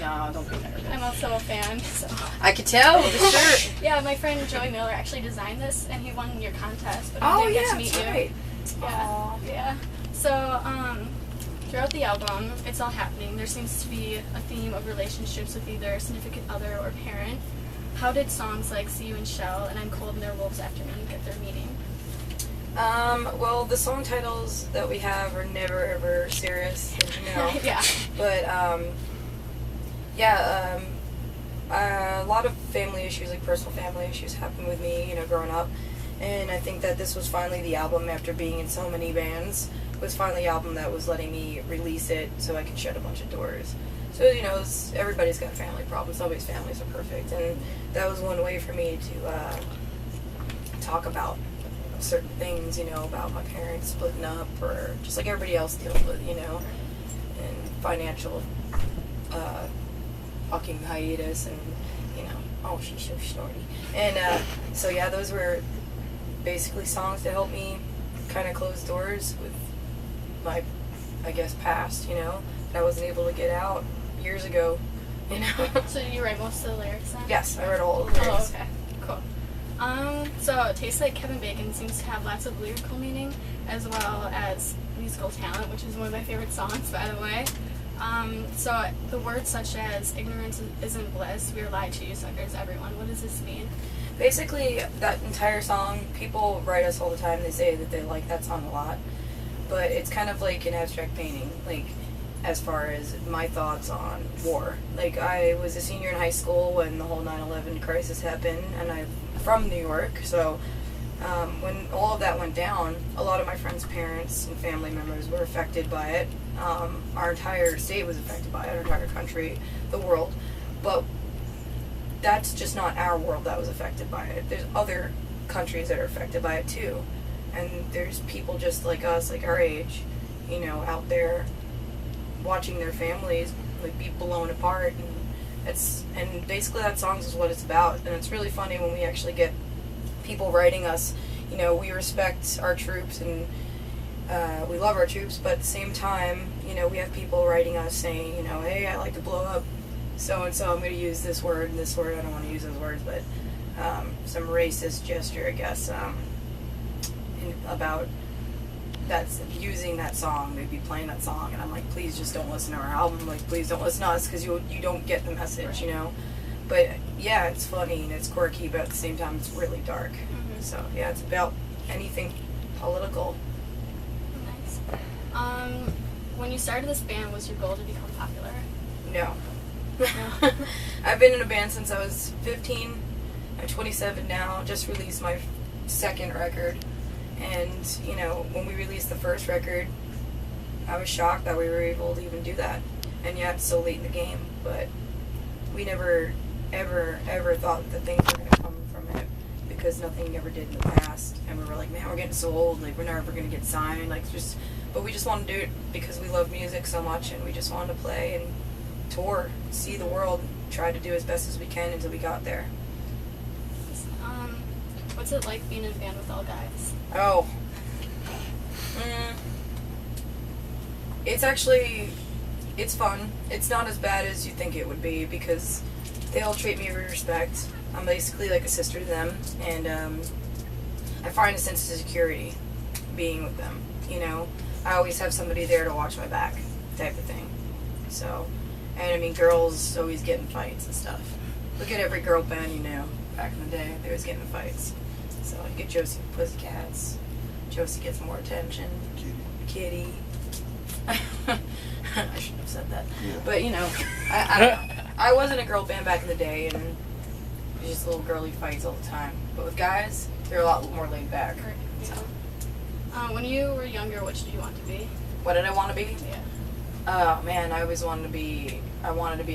No, don't be nervous. I'm also a fan, so. I could tell, the shirt. Yeah, my friend Joey Miller actually designed this, and he won your contest, but Oh, he didn't yeah, get to meet that's you. right. Yeah, Aww. yeah. So, throughout the album, It's All Happening, there seems to be a theme of relationships with either a significant other or parent. How did songs like See You and Shell and I'm Cold and Their Wolves After Me get their meaning? Well, the song titles that we have are never ever serious, as you know. Yeah. But, a lot of family issues, like personal family issues, happened with me, you know, growing up. And I think that this was finally the album, after being in so many bands, was finally the album that was letting me release it so I could shut a bunch of doors. So, you know, everybody's got family problems. Nobody's families are perfect. And that was one way for me to talk about certain things, you know, about my parents splitting up, or just like everybody else deals with, you know, and financial fucking hiatus, and, you know, oh, she's so snorty. And so, yeah, those were basically songs to help me kind of close doors with my, I guess, past, you know, that I wasn't able to get out years ago, you know. So did you write most of the lyrics then? Yes, I read all the lyrics. Oh, okay. Cool. So It Tastes Like Kevin Bacon seems to have lots of lyrical meaning as well as musical talent, which is one of my favorite songs, by the way. So the words such as ignorance isn't bliss, we are lied to, you suckers, everyone. What does this mean? Basically, that entire song, people write us all the time, they say that they like that song a lot, but it's kind of like an abstract painting, like, as far as my thoughts on war. Like, I was a senior in high school when the whole 9/11 crisis happened, and I'm from New York, so when all of that went down, a lot of my friends' parents and family members were affected by it. Our entire state was affected by it, our entire country, the world, but that's just not our world that was affected by it. There's other countries that are affected by it too, and there's people just like us, like our age, you know, out there watching their families like be blown apart, and basically that song is what it's about. And it's really funny when we actually get people writing us, you know, we respect our troops and we love our troops, but at the same time, you know, we have people writing us saying, you know, hey, I like to blow up so and so, I'm going to use this word and this word, I don't want to use those words, but some racist gesture, I guess, about that's using that song, maybe playing that song, and I'm like, please just don't listen to our album, like, please don't listen to us, because you don't get the message, you know. But yeah, it's funny and it's quirky, but at the same time it's really dark. Mm-hmm. So yeah, it's about anything political. Nice. When you started this band, was your goal to become popular? No. I've been in a band since I was 15. I'm 27 now, just released my second record. And, you know, when we released the first record, I was shocked that we were able to even do that. And yeah, it's so late in the game, but we never, ever thought that things were going to come from it, because nothing ever did in the past. And we were like, man, we're getting so old, like, we're never going to get signed, like, but we just wanted to do it because we love music so much, and we just wanted to play and tour, see the world, try to do as best as we can until we got there. What's it like being in a band with all guys? Oh. It's fun. It's not as bad as you think it would be, because they all treat me with respect. I'm basically like a sister to them, and I find a sense of security being with them, you know. I always have somebody there to watch my back, type of thing. So, and I mean, girls always get in fights and stuff. Look at every girl band, you know, back in the day, they was getting in fights. So I get Josie Pussycats. Josie gets more attention. Kitty. I shouldn't have said that. Yeah. But, you know, I wasn't a girl band back in the day, and it was just little girly fights all the time. But with guys, they're a lot more laid back. Right. Yeah. So. When you were younger, what did you want to be? What did I want to be? Yeah. Oh, man, I always wanted to be a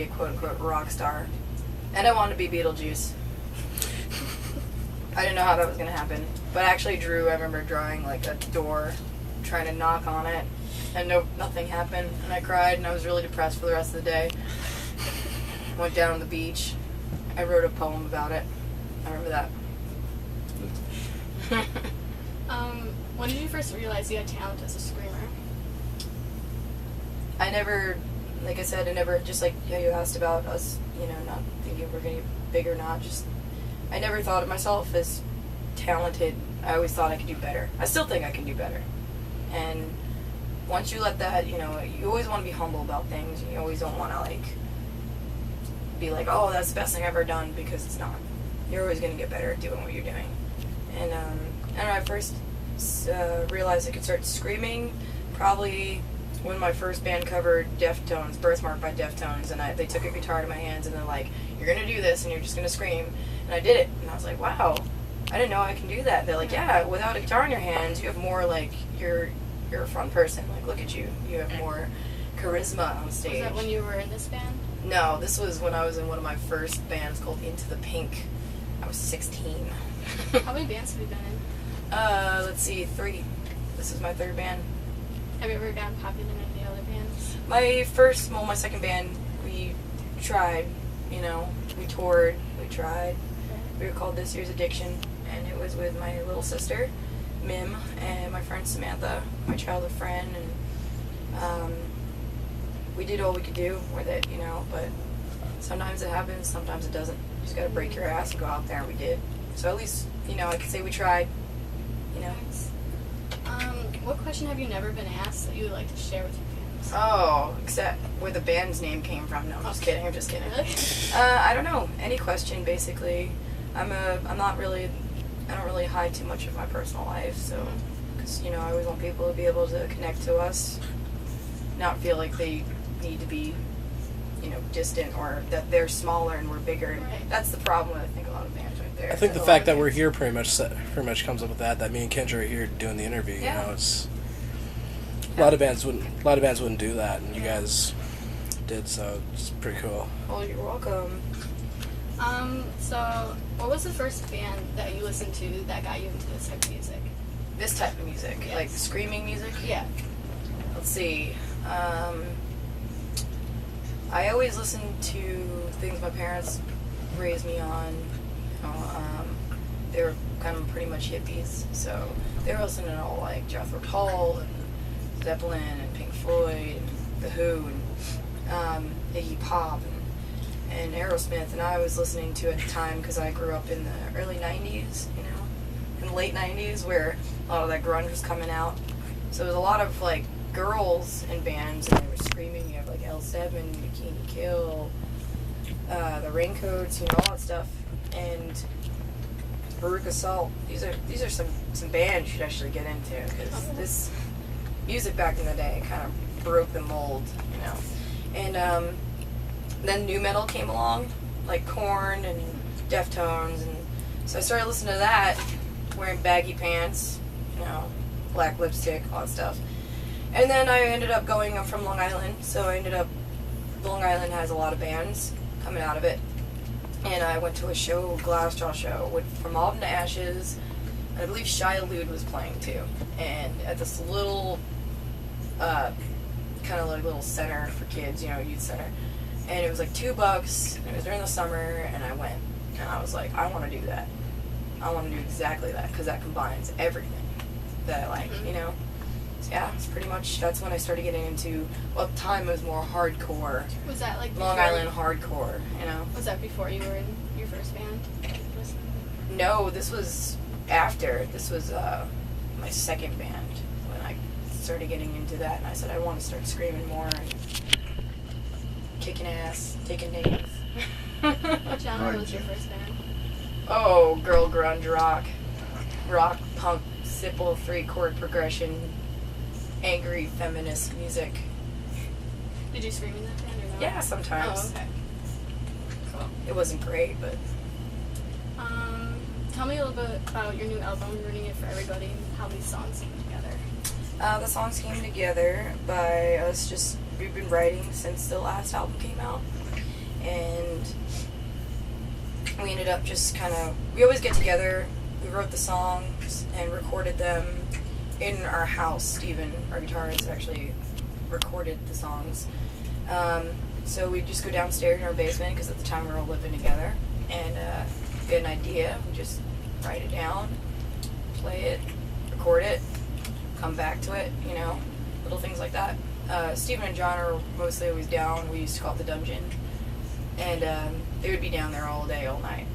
quote-unquote rock star. And I wanted to be Beetlejuice. I didn't know how that was going to happen. But I actually I remember drawing like a door, trying to knock on it, and nothing happened. And I cried, and I was really depressed for the rest of the day. Went down on the beach. I wrote a poem about it. I remember that. When did you first realize you had talent as a screamer? I never like I said, I never, just like how you asked about us, you know, not thinking we're going to get big or not, just, I never thought of myself as talented. I always thought I could do better. I still think I can do better. And once you let that, you know, you always want to be humble about things. You always don't want to, like, be like, oh, that's the best thing I've ever done, because it's not. You're always going to get better at doing what you're doing. And, I don't know, I first realized I could start screaming probably when my first band covered Deftones, Birthmark by Deftones, and they took a guitar to my hands and they're like, you're going to do this and you're just going to scream. And I did it. And I was like, wow, I didn't know I can do that. They're like, yeah, without a guitar in your hands, you have more, like, you're a fun person. Like, look at you. You have more charisma on stage. Was that when you were in this band? No, this was when I was in one of my first bands called Into the Pink. I was 16. How many bands have you been in? Let's see, 3. This is my 3rd band. Have you ever gotten popular in any other bands? My second band, we tried, you know, we toured, we tried. We were called This Year's Addiction, and it was with my little sister, Mim, and my friend Samantha, my childhood friend, and we did all we could do with it, you know, but sometimes it happens, sometimes it doesn't. You just gotta break your ass and go out there, and we did. So at least, you know, I could say we tried, you know. What question have you never been asked that you would like to share with your fans? Oh, except where the band's name came from. No, I'm just kidding. Really? I don't know. Any question, basically. I don't really hide too much of my personal life, so, because, you know, I always want people to be able to connect to us, not feel like they need to be, you know, distant, or that they're smaller and we're bigger. Right. That's the problem with, I think, a lot of bands right there. I think the fact that we're here pretty much comes up with that me and Kindra are here doing the interview. Yeah. You know, it's a lot of bands wouldn't do that, and you guys did, so it's pretty cool. Well, you're welcome. So what was the first band that you listened to that got you into this type of music? This type of music, Yes. like screaming music. Yeah. Let's see. I always listened to things my parents raised me on. You know, they were kind of pretty much hippies, so they were listening to all like Jethro Tull and Zeppelin and Pink Floyd and The Who and Iggy Pop and Aerosmith, and I was listening to at the time because I grew up in the early 90s, you know, in the late 90s where a lot of that grunge was coming out. So there was a lot of like girls in bands, and they were screaming. You have like L7, Bikini Kill, the Raincoats, you know, all that stuff, and Veruca Salt. These are some bands you should actually get into, because this music back in the day kind of broke the mold, you know. And then nu metal came along, like Korn and Deftones, and so I started listening to that, wearing baggy pants, you know, black lipstick, all that stuff. And then I ended up going, I'm from Long Island, so Long Island has a lot of bands coming out of it. And I went to a show, Glassjaw show, from Autumn to Ashes, and I believe Shia Lude was playing too. And at this little, kind of like little center for kids, you know, youth center. And it was like $2, and it was during the summer, and I went. And I was like, I want to do that. I want to do exactly that, because that combines everything that I like, you know? So yeah, it's pretty much, that's when I started getting into, well, at the time it was more hardcore. Was that like Long Island hardcore, you know? Was that before you were in your first band? No, this was after. This was my second band, when I started getting into that, and I said I want to start screaming more and kicking ass, taking names. What genre was your first band? Oh, girl grunge rock, punk, simple 3-chord progression, angry feminist music. Did you scream in that band or not? Yeah, sometimes. Oh, okay. Cool. It wasn't great, but Tell me a little bit about your new album, Ruining It for Everybody, and how these songs came together. the songs came together by us we've been writing since the last album came out, and we ended up we always get together, we wrote the songs and recorded them in our house. Steven, our guitarist, actually recorded the songs. So we just go downstairs in our basement, because at the time we were all living together, and get an idea, we just write it down, play it, record it, come back to it, little things like that. Steven and John are mostly always down. We used to call it the dungeon. And they would be down there all day, all night.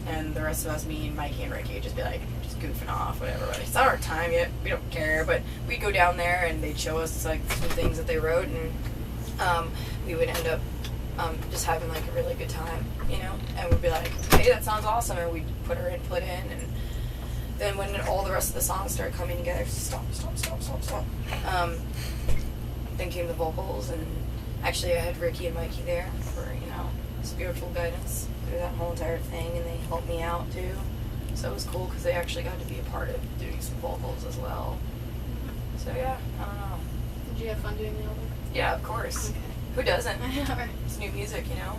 And the rest of us, me and Mikey and Ricky, would just be like, just goofing off, whatever. It's not our time yet. We don't care. But we'd go down there and they'd show us like some things that they wrote. And we would end up just having like a really good time, you know? And we'd be like, hey, that sounds awesome. And we'd put our input in. And then when all the rest of the songs started coming together, stop. Then came the vocals, and actually I had Ricky and Mikey there for, you know, spiritual guidance through that whole entire thing, and they helped me out too. So it was cool because they actually got to be a part of doing some vocals as well. So yeah, I don't know. Did you have fun doing the album? Yeah, of course. Okay. Who doesn't? It's new music, you know?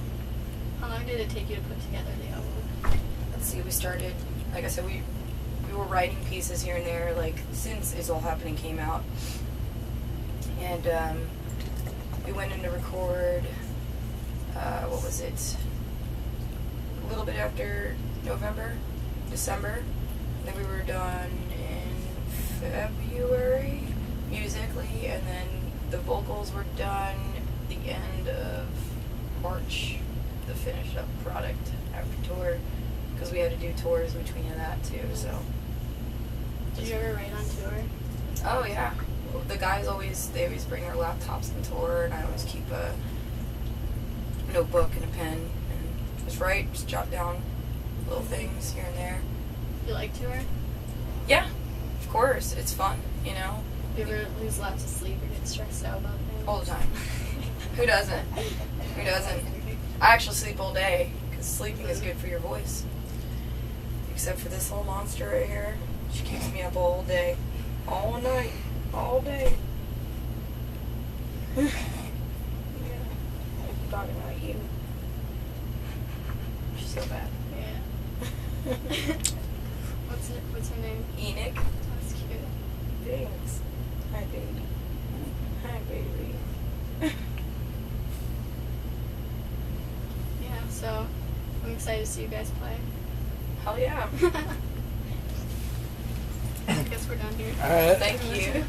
How long did it take you to put together the album? Let's see, we started, like I said, we were writing pieces here and there, like, since It's All Happening came out. And we went in to record, what was it? A little bit after November, December. Then we were done in February, musically, and then the vocals were done the end of March, the finished up product after tour, because we had to do tours between that too, so. Did you ever write on tour? Oh yeah. The guys they always bring their laptops on tour, and I always keep a notebook and a pen and just write, just jot down little things here and there. You like tour? Yeah, of course. It's fun, you know. Do you ever lose lots of sleep or get stressed out about things? All the time. Who doesn't? Who doesn't? I actually sleep all day, because sleeping is good for your voice. Except for this little monster right here. She keeps me up all day. All night. All day. Yeah. I'm talking about you. She's so bad. Yeah. What's her name? Enoch. That's cute. Thanks. Hi, baby. Hi, baby. Yeah, so I'm excited to see you guys play. Hell yeah. I guess we're done here. All right. Thank you.